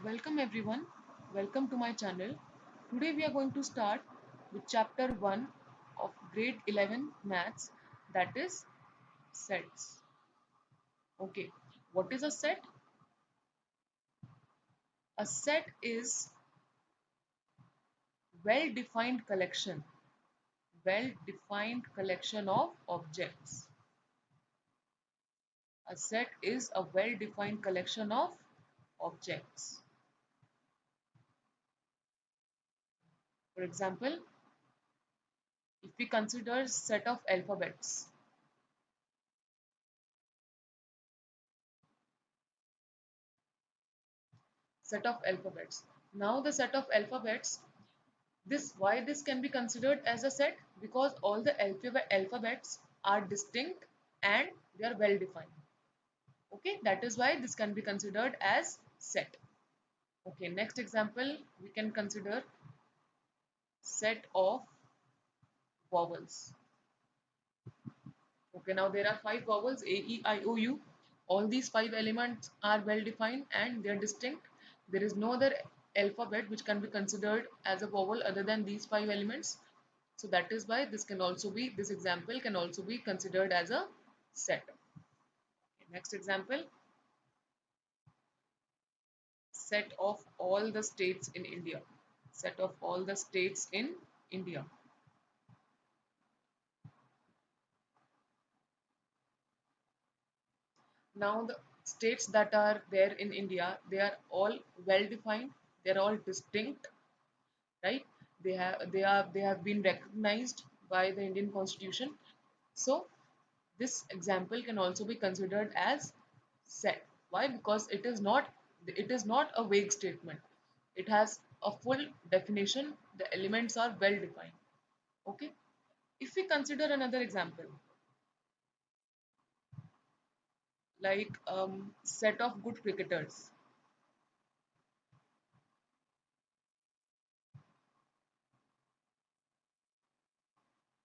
Welcome everyone. Welcome to my channel. Today we are going to start with chapter 1 of grade 11 maths, that is sets. Okay, what is a set? A set is well-defined collection, well-defined collection of objects. A set is a well-defined collection of objects. For example, if we consider set of alphabets, set of alphabets. Now the set of alphabets, this why this can be considered as a set, because all the alphabets are distinct and they are well defined. Okay, that is why this can be considered as set. Okay, next example we can consider set of vowels. Okay, now there are five vowels: A, E, I, O, U. All these five elements are well defined and they are distinct. There is no other alphabet which can be considered as a vowel other than these five elements. So that is why this example can also be considered as a set. Next example, set of all the states in India. Set of all the states in India. Now the states that are there in India, they are all well defined, they are all distinct, right? They have been recognized by the Indian Constitution. So this example can also be considered as set. Why? Because it is not a vague statement. It has a full definition. The elements are well defined. Okay. If we consider another example, like set of good cricketers,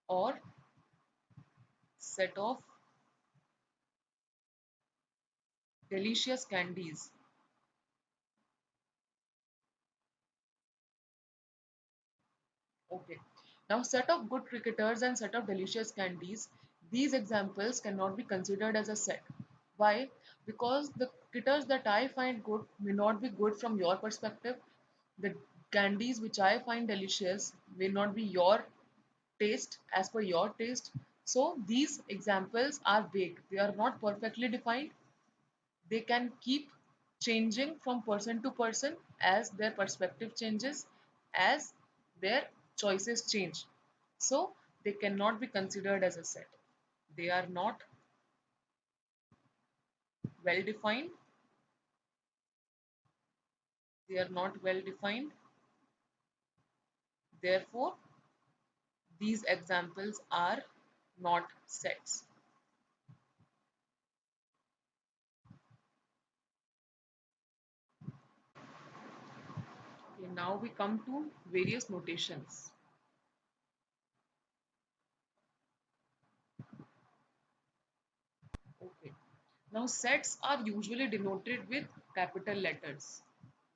or set of delicious candies. Okay. Now, set of good cricketers and set of delicious candies, these examples cannot be considered as a set. Why? Because the cricketers that I find good may not be good from your perspective. The candies which I find delicious may not be your taste as per your taste. So, these examples are vague. They are not perfectly defined. They can keep changing from person to person as their perspective changes, as their choices change. So they cannot be considered as a set. They are not well defined. They are not well defined. Therefore, these examples are not sets. Okay, now we come to various notations. Okay. Now sets are usually denoted with capital letters.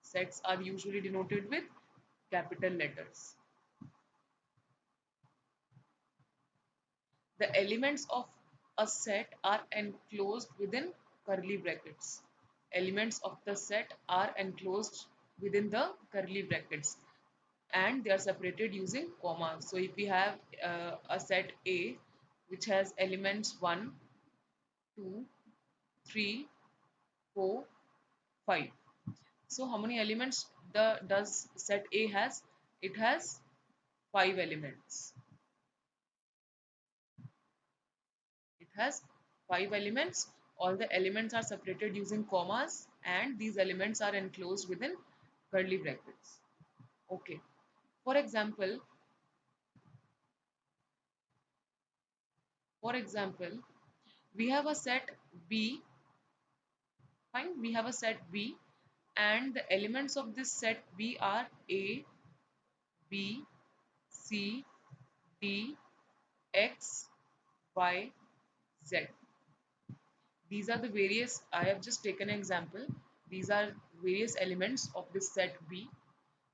Sets are usually denoted with capital letters. The elements of a set are enclosed within curly brackets. Elements of the set are enclosed within the curly brackets and they are separated using commas. So if we have a set A which has elements 1, 2, 3, 4, 5. So how many elements does set A has? It has 5 elements. It has 5 elements. All the elements are separated using commas and these elements are enclosed within curly brackets. Okay. For example, for example, we have a set B. Fine, we have a set B and the elements of this set B are A, B, C, D, X, Y, Z. These are the various, I have just taken an example. These are various elements of this set B.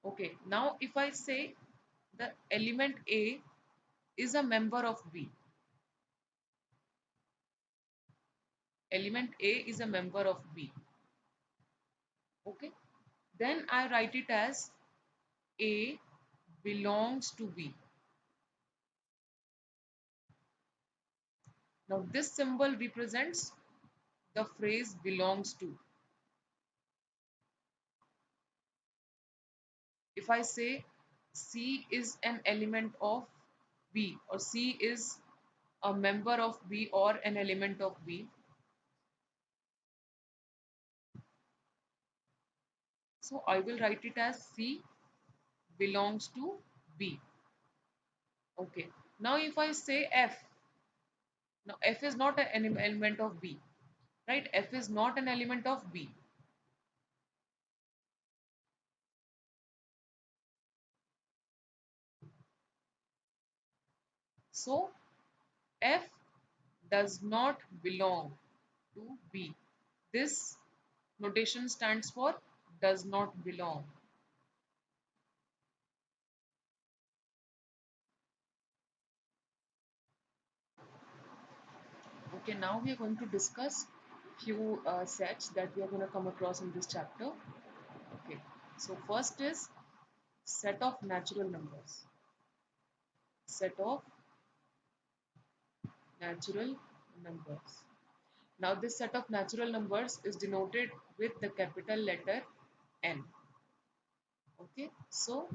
Okay, now if I say the element A is a member of B, element A is a member of B. Okay, then I write it as A belongs to B. Now this symbol represents the phrase belongs to. If I say C is an element of B, or C is a member of B or an element of B, so I will write it as C belongs to B. Okay. Now if I say F, now F is not an element of B, right? F is not an element of B. So F does not belong to B. This notation stands for does not belong. Okay, now we are going to discuss few sets that we are going to come across in this chapter. Okay, so first is set of natural numbers. Set of natural numbers. Now this set of natural numbers is denoted with the capital letter N. Okay, so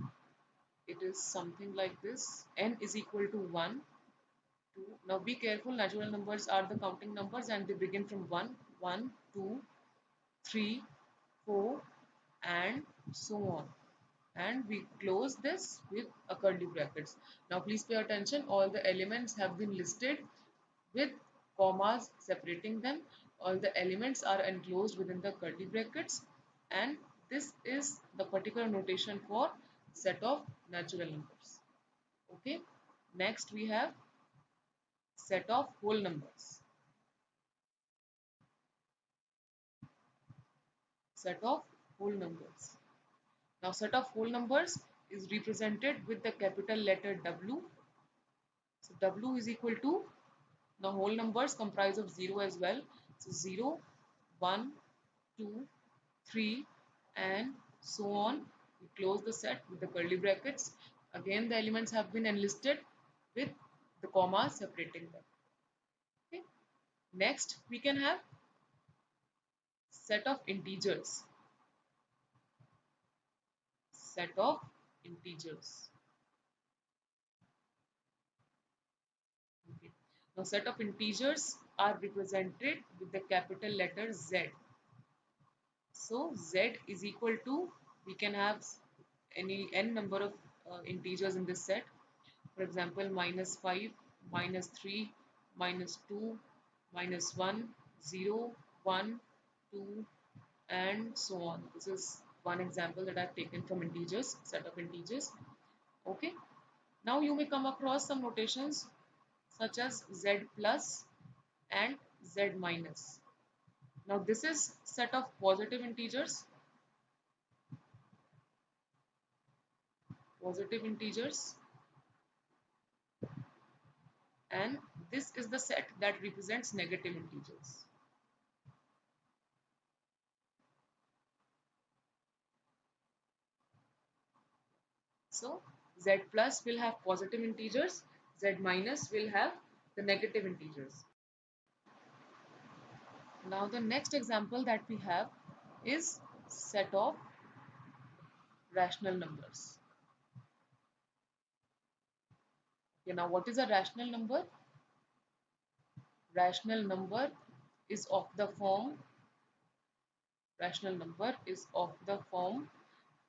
it is something like this. N is equal to 1, 2. Now be careful, natural numbers are the counting numbers and they begin from 1, 1, 2, 3, 4 and so on. And we close this with a curly brackets. Now please pay attention, all the elements have been listed with commas separating them. All the elements are enclosed within the curly brackets, and this is the particular notation for set of natural numbers. Okay, next we have set of whole numbers. Set of whole numbers. Now set of whole numbers is represented with the capital letter W. So W is equal to, now whole numbers comprise of 0 as well. So 0, 1, 2, 3 and so on. We close the set with the curly brackets. Again the elements have been enlisted with the comma separating them. Okay. Next we can have set of integers. Set of integers. Okay. Now set of integers are represented with the capital letter Z. So Z is equal to, we can have any n number of integers in this set. For example, minus 5, minus 3, minus 2, minus 1, 0, 1, 2, and so on. This is one example that I've taken from integers, set of integers. Okay. Now you may come across some notations such as z plus and z minus. Now this is set of positive integers. Positive integers, and this is the set that represents negative integers. So z plus will have positive integers, z minus will have the negative integers. Now the next example that we have is set of rational numbers. Okay, now what is a rational number? Rational number is of the form, rational number is of the form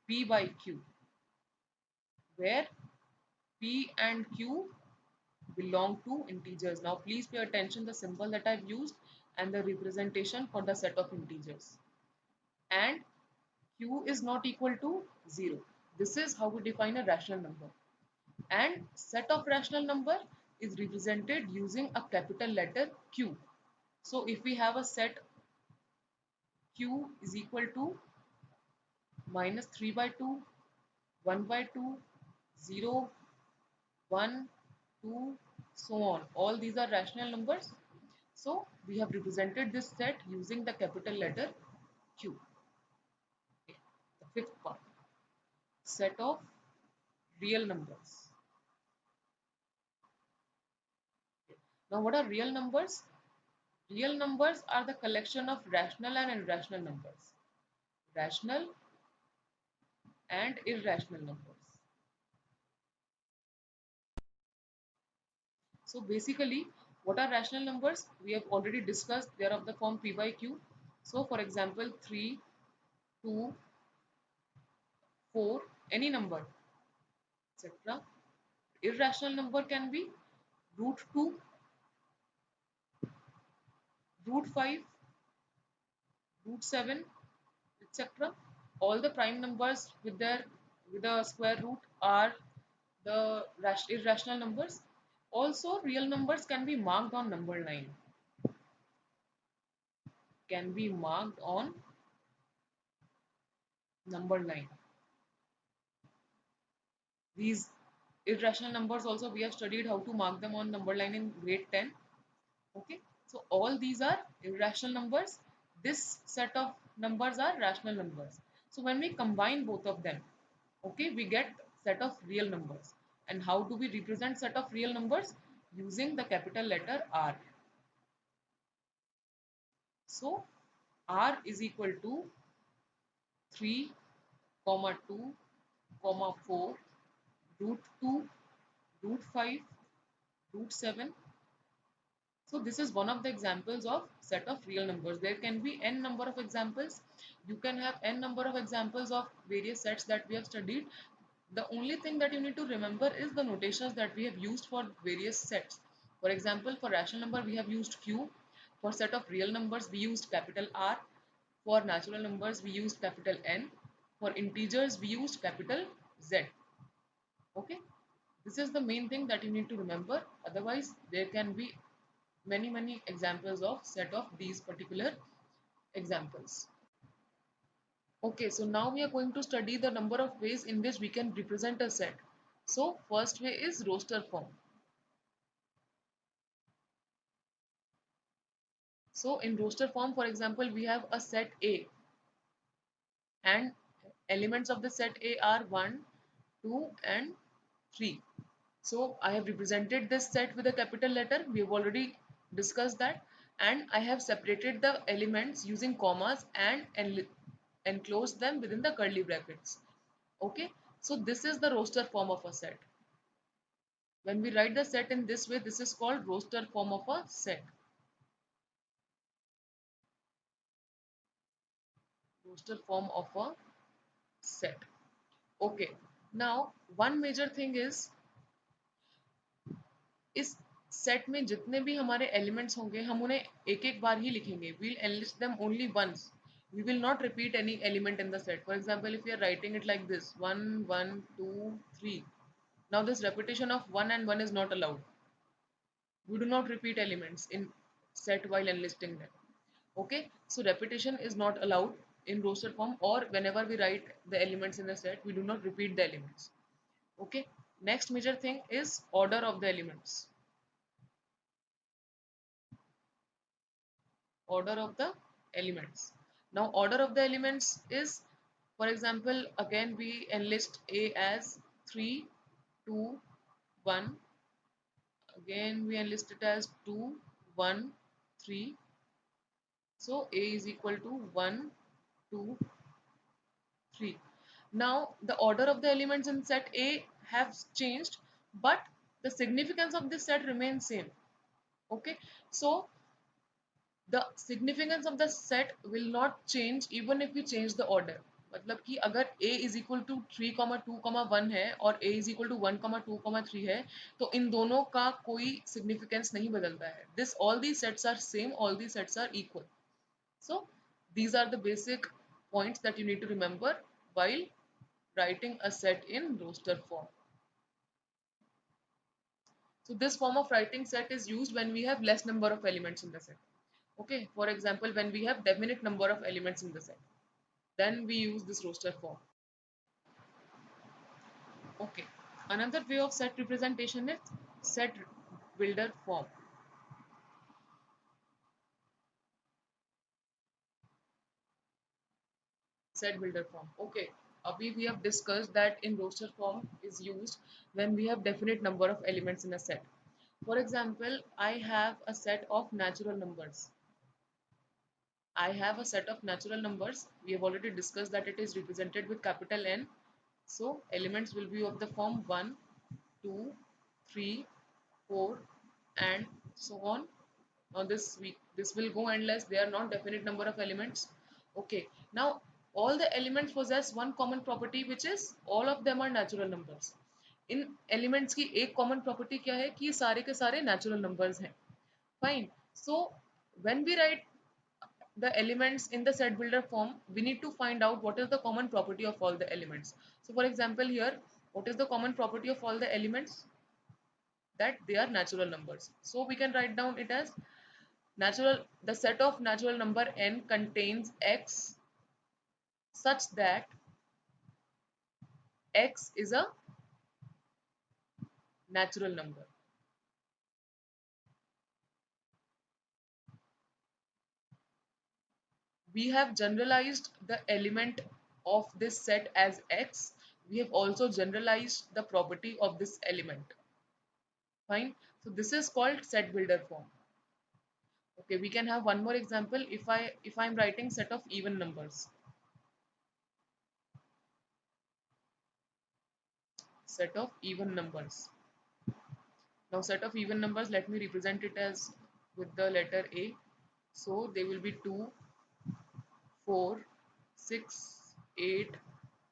p by q, where p and q belong to integers. Now please pay attention the symbol that I've used and the representation for the set of integers. And q is not equal to 0. This is how we define a rational number. And set of rational number is represented using a capital letter Q. So if we have a set Q is equal to minus 3 by 2, 1 by 2, 0, 1, 2, so on. All these are rational numbers. So we have represented this set using the capital letter Q. Okay. The fifth part, set of real numbers. Okay. Now what are real numbers? Real numbers are the collection of rational and irrational numbers. Rational and irrational numbers. So basically, what are rational numbers? We have already discussed. They are of the form P by Q. So for example, 3, 2, 4, any number, etc. Irrational number can be root 2, root 5, root 7, etc. All the prime numbers with a square root are the irrational numbers. Also, real numbers can be marked on number line. Can be marked on number line. These irrational numbers also we have studied how to mark them on number line in grade 10. Okay, so all these are irrational numbers. This set of numbers are rational numbers. So when we combine both of them, okay, we get set of real numbers. And how do we represent set of real numbers? Using the capital letter R. So R is equal to 3, comma 2, comma 4, root 2, root 5, root 7. So this is one of the examples of set of real numbers. There can be n number of examples. You can have n number of examples of various sets that we have studied. The only thing that you need to remember is the notations that we have used for various sets. For example, for rational number we have used Q. For set of real numbers we used capital R. For natural numbers we used capital N. For integers we used capital Z. Okay, this is the main thing that you need to remember. Otherwise there can be many examples of set of these particular examples. Okay, so now we are going to study the number of ways in which we can represent a set. So first way is roster form. So in roster form, for example, we have a set A and elements of the set A are 1, 2 and 3. So I have represented this set with a capital letter. We have already discussed that, and I have separated the elements using commas and enclosed them within the curly brackets. Okay, so this is the roster form of a set. When we write the set in this way, this is called roster form of a set. Roster form of a set. Okay, now one major thing is इस set में जितने भी हमारे elements होंगे हम उन्हें एक एक बार ही लिखेंगे. We'll enlist them only once. We will not repeat any element in the set. For example, if we are writing it like this, 1, 1, 2, 3. Now this repetition of 1 and 1 is not allowed. We do not repeat elements in set while enlisting them. Okay, so repetition is not allowed in roster form, or whenever we write the elements in the set, we do not repeat the elements. Okay, next major thing is order of the elements. Order of the elements. Now order of the elements is, for example, again we enlist A as 3, 2, 1. Again we enlist it as 2, 1, 3. So A is equal to 1, 2, 3. Now the order of the elements in set A have changed, but the significance of this set remains same. Okay, so the significance of the set will not change even if we change the order. मतलब कि अगर a is equal to 3, 2, 1 है और a is equal to 1, 2, 3 है, तो इन दोनों का कोई significance नहीं बदलता है. This all these sets are same, all these sets are equal. So these are the basic points that you need to remember while writing a set in roster form. So this form of writing set is used when we have less number of elements in the set. Okay, for example, when we have definite number of elements in the set, then we use this roster form. Okay, another way of set representation is set builder form. Set builder form. Okay, abhi we have discussed that in roster form is used when we have definite number of elements in a set. For example, I have a set of natural numbers. I have a set of natural numbers. We have already discussed that it is represented with capital N. So elements will be of the form 1, 2, 3, 4, and so on. Now this will go endless. They are not definite number of elements. Okay. Now all the elements possess one common property, which is all of them are natural numbers. In elements की एक common property क्या है कि ये सारे के सारे natural numbers हैं. Fine. So when we write the elements in the set builder form, we need to find out what is the common property of all the elements. So for example here, what is the common property of all the elements? That they are natural numbers. So we can write down it as the set of natural number n contains x such that x is a natural number. We have generalized the element of this set as x. We have also generalized the property of this element. Fine. So this is called set builder form. Okay, we can have one more example. If I'm writing set of even numbers. Set of even numbers. Now set of even numbers, let me represent it as with the letter A. So they will be 2, 4, 6, 8,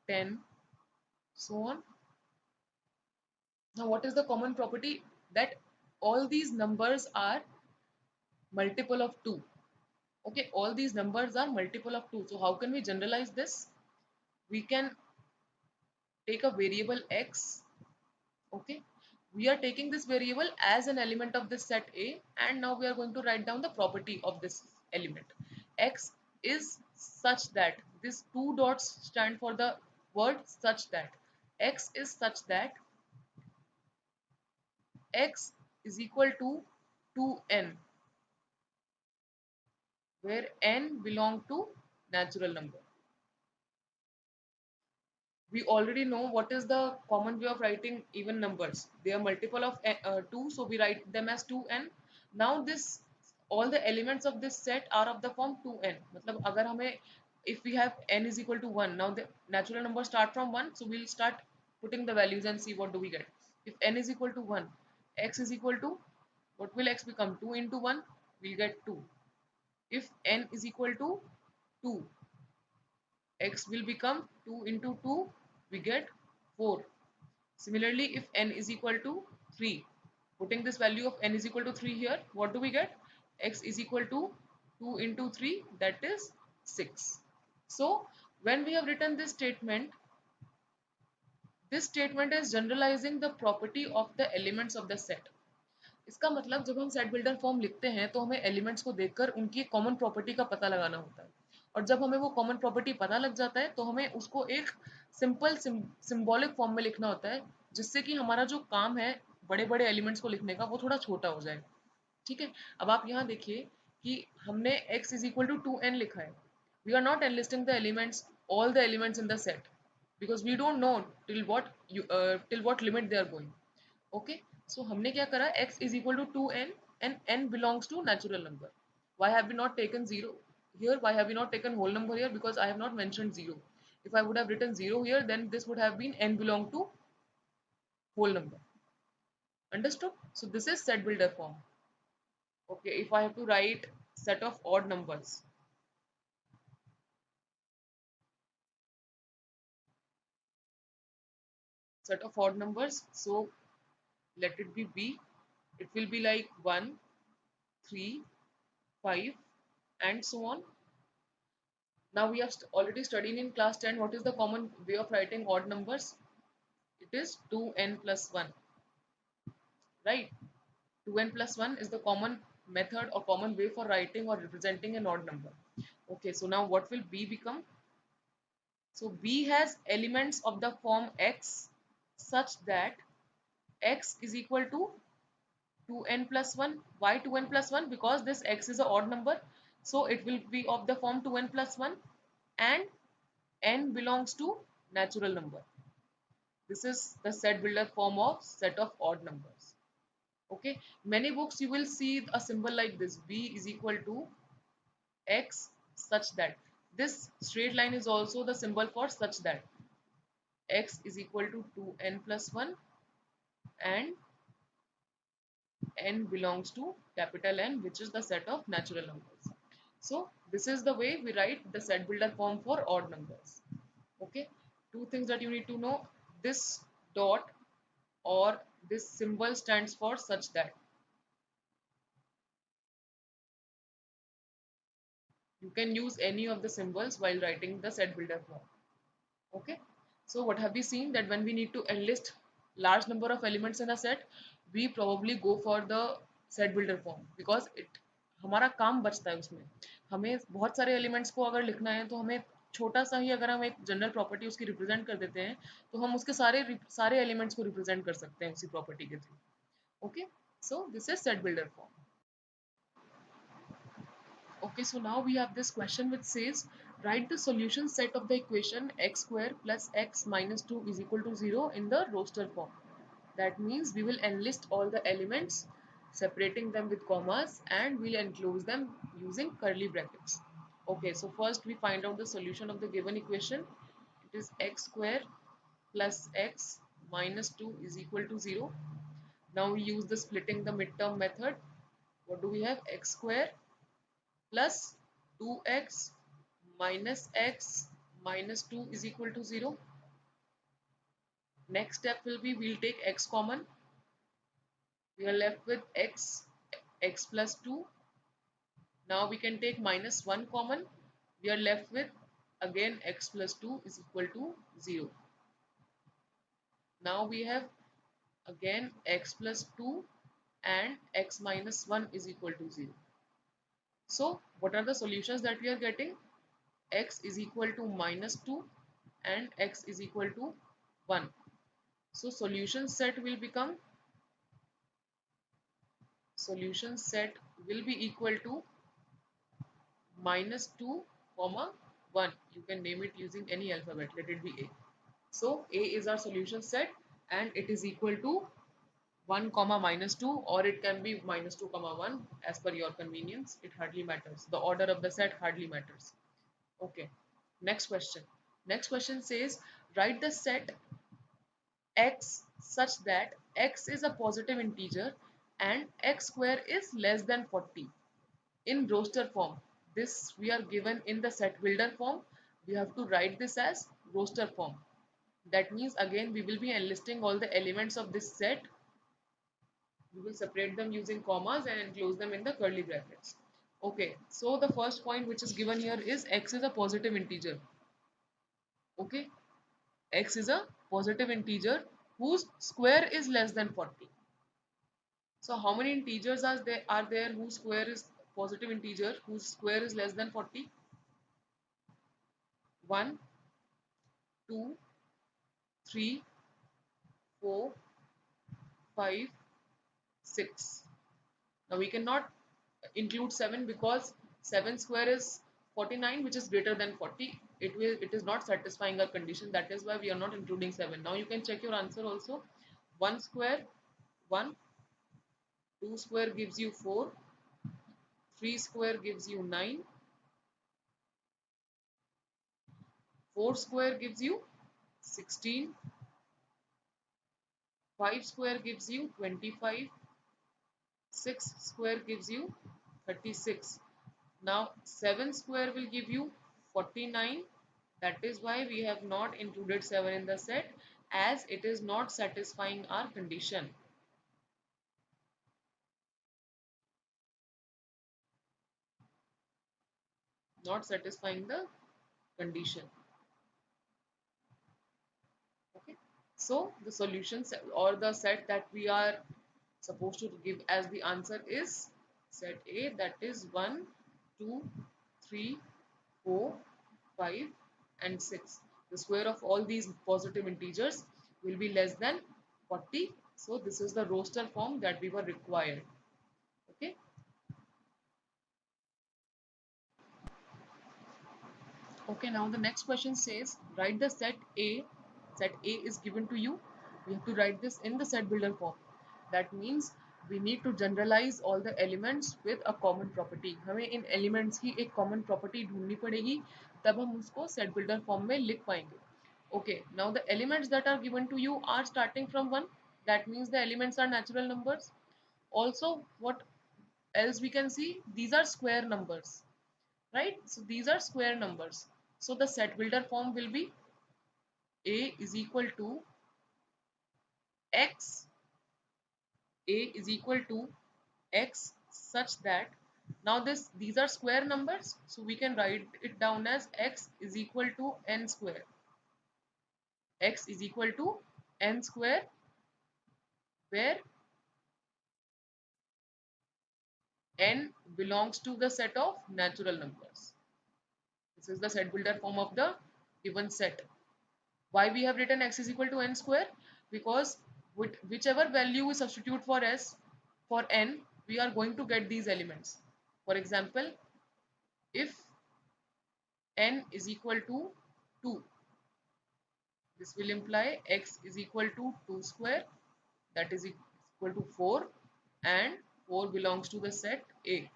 10, so on. Now what is the common property? That all these numbers are multiple of 2. Okay, all these numbers are multiple of 2. So how can we generalize this? We can take a variable x. Okay, we are taking this variable as an element of this set A, and now we are going to write down the property of this element. X is such that, these two dots stand for the word such that. X is such that x is equal to 2n, where n belong to natural number. We already know what is the common way of writing even numbers. They are multiple of 2, so we write them as 2n. Now this, all the elements of this set are of the form 2n. मतलब अगर हमें, if we have n is equal to 1, now the natural numbers start from 1, so we'll start putting the values and see what do we get. If n is equal to 1, x is equal to, what will x become? 2 into 1, we'll get 2. If n is equal to 2, x will become 2 into 2, we get 4. Similarly, if n is equal to 3, putting this value of n is equal to 3 here, what do we get? X is equal to 2 into 3, that is 6. So when we have written this statement is generalizing the property of the elements of the set. इसका मतलब जब हम set builder form लिखते हैं तो हमें elements को देखकर उनकी कॉमन प्रॉपर्टी का पता लगाना होता है, और जब हमें वो कॉमन प्रॉपर्टी पता लग जाता है तो हमें उसको एक सिंपल सिंबॉलिक फॉर्म में लिखना होता है, जिससे कि हमारा जो काम है बड़े बड़े एलिमेंट्स को लिखने का वो थोड़ा छोटा हो जाए. ठीक है, अब आप यहाँ देखिए कि हमने x is equal to 2n लिखा है. We are not enlisting the elements, all the elements in the set, because we don't know till what limit they are going. Okay, so हमने क्या करा, x is equal to 2n and n belongs to natural number. Why have we not taken 0 here? Why have we not taken whole number here? Because I have not mentioned 0. If I would have written 0 here, then this would have been n belong to whole number. Understood? So this is set builder form. Okay, if I have to write set of odd numbers, so let it be b. It will be like 1, 3, 5, and so on. Now we have already studied in class 10 what is the common way of writing odd numbers. It is 2n plus 1, right? 2n plus 1 is the common method or common way for writing or representing an odd number. Okay, so now what will B become? So B has elements of the form x such that x is equal to 2n plus 1. Why 2n plus 1? Because this x is an odd number. So it will be of the form 2n plus 1 and n belongs to natural number. This is the set builder form of set of odd numbers. Okay, many books you will see a symbol like this, b is equal to x such that. This straight line is also the symbol for such that x is equal to 2n plus 1 and n belongs to capital N, which is the set of natural numbers. So this is the way we write the set builder form for odd numbers. Okay, two things that you need to know: this dot or this symbol stands for such that. You can use any of the symbols while writing the set builder form. Okay, so what have we seen? That when we need to enlist large number of elements in a set, we probably go for the set builder form because it हमारा काम बचता है उसमें. हमें बहुत सारे elements को अगर लिखना है तो हमें छोटा सा ही अगर हम एक जनरल प्रॉपर्टी उसकी रिप्रेजेंट कर देते हैं तो हम उसके सारे एलिमेंट्स को रिप्रेजेंट कर सकते हैं उसी प्रॉपर्टी के through. Okay, so this is set builder form. Okay, so now we have this question which says write the solution set of the equation x square plus x minus 2 is equal to 0 in the roster form. That means we will enlist all the elements, separating them with commas, and we'll enclose them using curly brackets. Okay, so first we find out the solution of the given equation. It is x square plus x minus 2 is equal to 0. Now we use the splitting the midterm method. What do we have? X square plus 2x minus x minus 2 is equal to 0. Next step will be we'll take x common. We are left with x plus 2. Now we can take minus 1 common. We are left with again x plus 2 is equal to 0. Now we have again x plus 2 and x minus 1 is equal to 0. So what are the solutions that we are getting? X is equal to minus 2 and x is equal to 1. So solution set will be equal to minus 2 comma 1. You can name it using any alphabet. Let it be A. So A is our solution set and it is equal to 1 comma minus 2, or it can be minus 2 comma 1 as per your convenience. It hardly matters. The order of the set hardly matters. Okay. Next question. Next question says write the set x such that x is a positive integer and x square is less than 40 in roster form. This we are given in the set builder form. We have to write this as roster form. That means again we will be enlisting all the elements of this set. We will separate them using commas and enclose them in the curly brackets. Okay, so the first point which is given here is x is a positive integer. Okay, x is a positive integer whose square is less than 40. So how many integers are there whose square is positive integer whose square is less than 40? 1, 2, 3, 4, 5, 6. Now we cannot include 7 because 7 square is 49, which is greater than 40. It is not satisfying our condition. That is why we are not including 7. Now you can check your answer also. 1 square 1, 2 square gives you 4, 3 square gives you 9, 4 square gives you 16, 5 square gives you 25, 6 square gives you 36. Now 7 square will give you 49. That is why we have not included 7 in the set, as it is not satisfying our condition. Not satisfying the condition. Okay. So the solution set or the set that we are supposed to give as the answer is Set A, that is 1, 2, 3, 4, 5 and 6. The square of all these positive integers will be less than 40. So this is the roster form that we were required. Okay. Okay, now the next question says write the set A. Set A is given to you. We have to write this in the set builder form. That means we need to generalize all the elements with a common property. हमें इन elements की एक common property ढूंढनी पड़ेगी, तब हम उसको set builder form में लिख पाएंगे. Okay, now the elements that are given to you are starting from 1. That means the elements are natural numbers. Also, what else we can see? These are square numbers, right? So these are square numbers. So the set builder form will be A is equal to X, A is equal to X such that now these are square numbers, so we can write it down as X is equal to N square. X is equal to N square, where N belongs to the set of natural numbers. This is the set builder form of the given set. Why we have written X is equal to N square? Because with whichever value we substitute for S, for N, we are going to get these elements. For example, if N is equal to 2, this will imply X is equal to 2 square, that is equal to 4, and 4 belongs to the set A.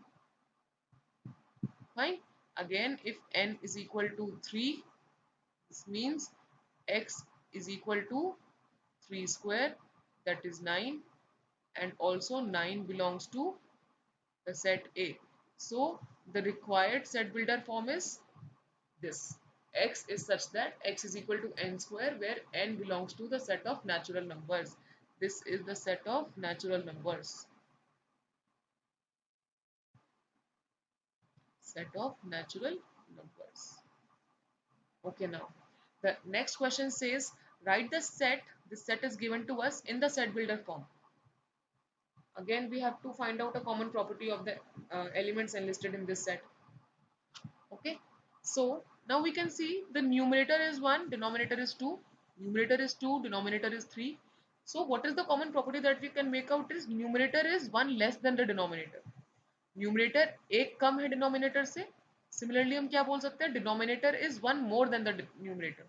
Fine. Again, if N is equal to 3, this means X is equal to 3 square, that is 9, and also 9 belongs to the set A. So the required set builder form is this. X is such that X is equal to N square, where N belongs to the set of natural numbers. This is the set of natural numbers. Set of natural numbers. Okay, now the next question says write the set. This set is given to us in the set builder form. Again, we have to find out a common property of the elements enlisted in this set. Okay, so now we can see the numerator is 1, denominator is 2, numerator is 2, denominator is 3. So what is the common property that we can make out is numerator is 1 less than the denominator. Numerator एक कम है denominator से. Similarly हम क्या बोल सकते हैं? Denominator is 1 more than the numerator.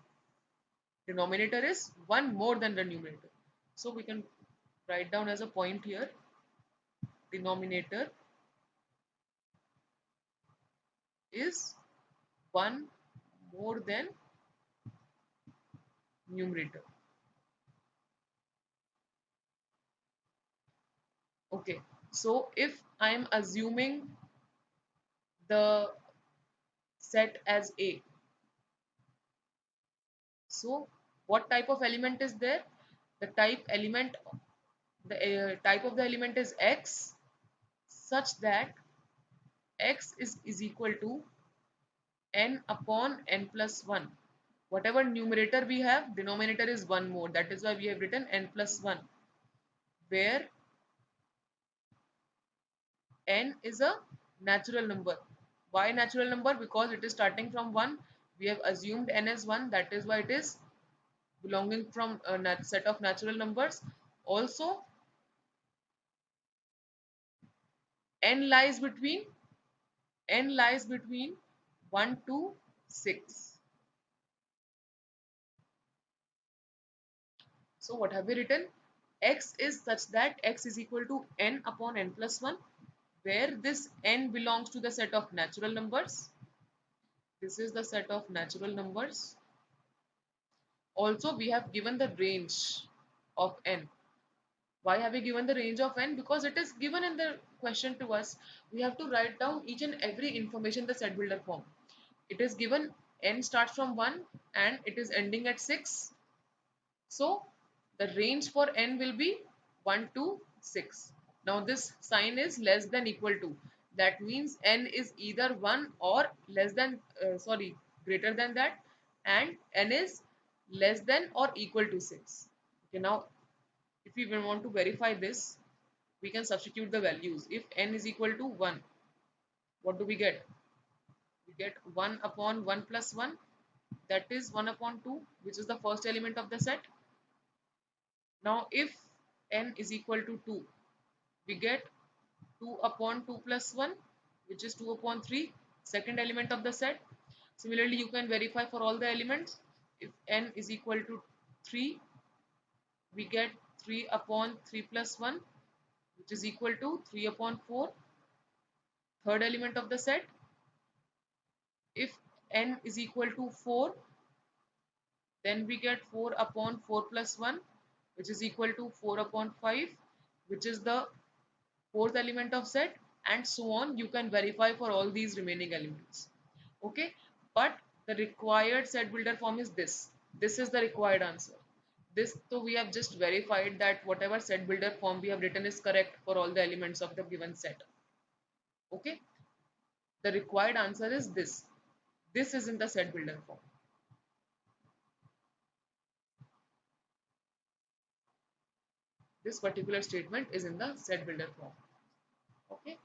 Denominator is 1 more than the numerator. So we can write down as a point here, denominator is 1 more than numerator. Okay, so if I am assuming the set as A, so what type of element is there? The type of the element is X, such that X is equal to N upon N plus 1. Whatever numerator we have, denominator is 1 more. That is why we have written N plus 1, where N is a natural number. Why natural number? Because it is starting from 1. We have assumed N as 1. That is why it is belonging from a set of natural numbers. Also, N lies between 1 to 6. So what have we written? X is such that X is equal to N upon N plus 1, where this N belongs to the set of natural numbers. This is the set of natural numbers. Also, we have given the range of N. Why have we given the range of N? Because it is given in the question to us. We have to write down each and every information in the set builder form. It is given N starts from 1 and it is ending at 6. So the range for N will be 1 to 6. Now this sign is less than equal to. That means N is either 1 or less than, greater than that, and N is less than or equal to 6. Okay, now if we want to verify this, we can substitute the values. If n is equal to 1, what do we get? We get 1 upon 1 plus 1, that is 1 upon 2, which is the first element of the set. Now if n is equal to 2, we get 2 upon 2 plus 1, which is 2 upon 3, second element of the set. Similarly, you can verify for all the elements. If n is equal to 3, we get 3 upon 3 plus 1, which is equal to 3 upon 4, third element of the set. If n is equal to 4, then we get 4 upon 4 plus 1, which is equal to 4 upon 5, which is the fourth element of set, and so on. You can verify for all these remaining elements. Okay, but the required set builder form is this. This is the required answer. This, so we have just verified that whatever set builder form we have written is correct for all the elements of the given set. Okay, the required answer is this. This is in the set builder form. This particular statement is in the set builder form. Okay.